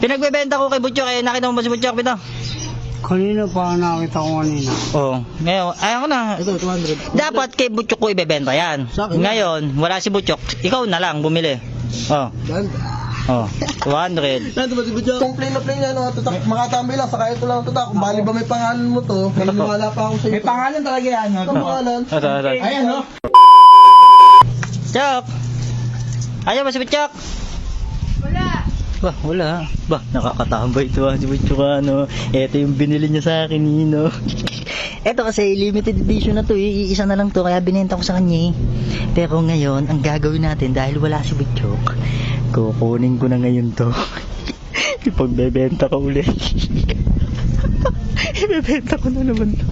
Pinagbebenta ko kay Butchok, eh, nakita mo ba si Butchok, Pito? Kanina pa nakita ko kanina. Oo. Ngayon, ayaw ko na. Ito, 200. Dapat kay Butchok ko ibebenta yan. Sa akin. Ngayon, wala si Butchok. Ikaw na lang bumili. Oh. Oh. 200. Nandito ba si Butchok? Itong plain na plain yan, makatambay lang, saka ito lang tatak. Kung bali ba may pangalan mo to, naniniwala pa ako sa iyo. May pangalan talaga yan. May pangalan. Ayan, no? Chok! Ayaw ba si Butchok? Bah, wala. Bah, nakakatambay ito si Butchok, ano. Ito yung binili niya sa akin, Nino. Ito kasi limited edition na to, eh. Iisa na lang to, kaya binenta ko sa kanya, eh. Pero ngayon, ang gagawin natin, dahil wala si Butchok, kukunin ko na ngayon to. Ipagbebenta ko ulit. Ibebenta ko na naman to.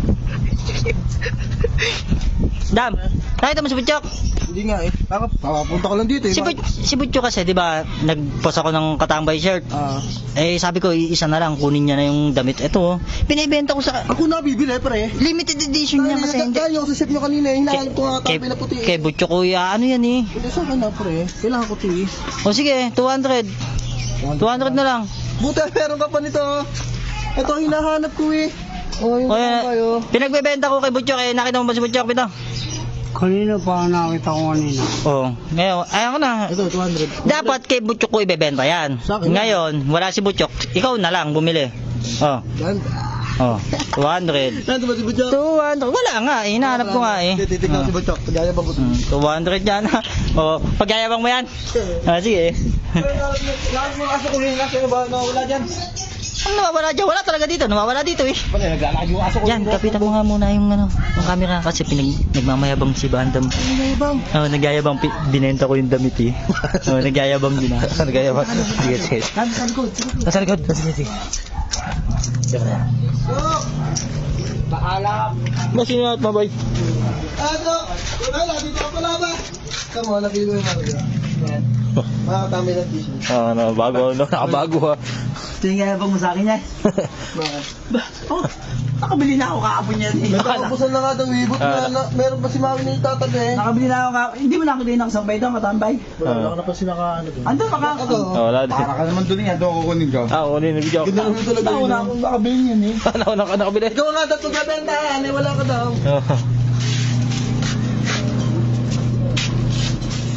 Dam, nakita mo si Butchok? Hindi nga eh. Papunta ko lang dito eh. Si Butchok kasi, di ba, nagpost ako ng katambay shirt. Eh, sabi ko, isa na lang, kunin niya na yung damit. Ito, pinibenta ko sa... Ako na bibili pre. Limited edition niya kasi. Hindi tayo sa chef nyo kanina. Hinahanap ko nga katambay na puti. Kay Butchok ko, ano yan eh. Hindi sa akin na pre. Kailangan ko ito eh. O sige, 200. 200 na lang. Buti meron ka pa nito. Ito hinahanap ko eh. Oh, yung kayo. Pinagbebenta ko kay Butchok, eh, nakita mo ba si Butchok, Pito? Kanina pa nakita ko kanina. Oo. Ngayon, ayaw ko na. Ito, 200. Dapat kay Butchok ko ibebenta yan. Sa akin. Ngayon, wala si Butchok. Ikaw na lang bumili. Oh. Oh. 200. Nandito ba si Butchok? 200. Wala nga eh. Hinahanap ko nga eh. Titignan si Butchok. Pagyaya ba ko ito? 200 yan. Oh, pagyayabang mo yan. Sige. Lahat mo aso ko rin. Kasi ba nawawala dyan? Ang nawawala dyan? Wala talaga dito. Nawawala dito eh. Wala, naglalakad yung aso ko. Yan, kapitan mo nga muna yung yung camera kasi nagmamayabang si Bandam. Nagayabang. Oh, nagyayabang binenta ko yung damit eh. Oh, nagyayabang din ah. Nagyayabang. Sige, sige. Sa likod. Nasa likod. Sige, sige. Paalam. Masino at mabay? Ano? Wala, dito ka pala ba? Come on, nabili mo yung mga. Yan. Makakatambay ng t-shirt. Ano, bago, nakabago ha. Tingnan ba mo sa akin yan? Bakit? Nakabili na ako kahapon yan. Nagkakapusan na nga daw, ibot na, meron pa si Mami na itatabi. Nakabili na ako kahapon. Hindi mo nakabili na kasabay doon, katambay. Wala ka na pa sinaka ano doon. Andun pa ka. Wala din. Para ka naman doon yan, doon kukunin ko. Kunin yung video. Ganda naman talaga Ako na akong nakabili yan eh. Nauna ka nakabili. Ikaw nga dapat magbebentahan, eh wala ka daw.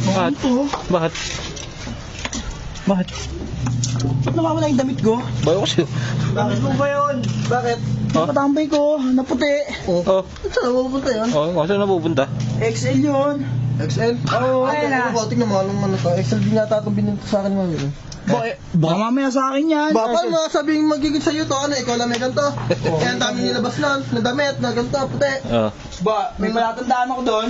Bakit? Bakit? Bakit? Ba't nawawala yung damit ko? Bayo kasi. Bakit mo ba yun? Bakit? Katambay ko, naputi. Oh. Saan mo pupunta yun? Oh, kasi napupunta. XL yun. XL? Oo, Ay, ayun na. ano ko, tingnan mo anong ano to. XL din yata itong binenta sa akin ni Mami. Baka mamaya sa akin yan. Baka mo sabihin magiging sa'yo to, ano, ikaw lang may ganito. Eh, ang dami nilabas na damit, na ganito, puti. Oh. Ba, may palatandaan ako doon.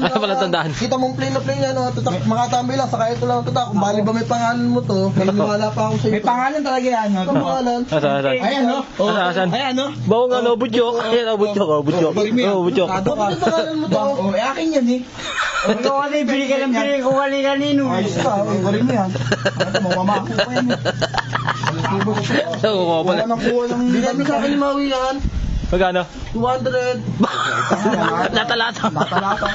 Ano pala tandaan? Kita mong plain na plain yan, oh, tatak, makatambay lang, saka ito lang tatak. Kung bali ba may pangalan mo to, naniniwala pa ako sa'yo. May pangalan talaga yan. Ang pangalan. Asan? Ayan no? Asan? Ayan no? Bawo nga no, Butchok. Ayan, Butchok. Butchok. Butchok. Bakit yung pangalan mo to? Oh, akin yan eh. Ikaw kasi bili ka ng bili ko kanino. Ayos ka, galing mo yan. Ano, mamama ko yan eh. Oo, pala. Kuha ng kuha ng... Binami sa akin ni Maui yan. Magkano? 200. Lata-lata. Lata-lata.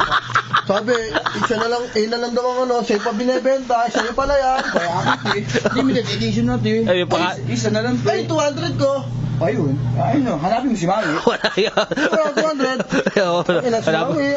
Sabi, isa na lang, na lang daw ang ano, sa'yo pa binibenta, sa'yo pala yan. Kaya akin eh. Limited edition natin. Ay, yung paka... Isa na lang. Ay, 200 ko. Ayun. Ayun no, hanapin mo si Mami. Wala yan. Wala, 200. Wala. Ilan si Maui?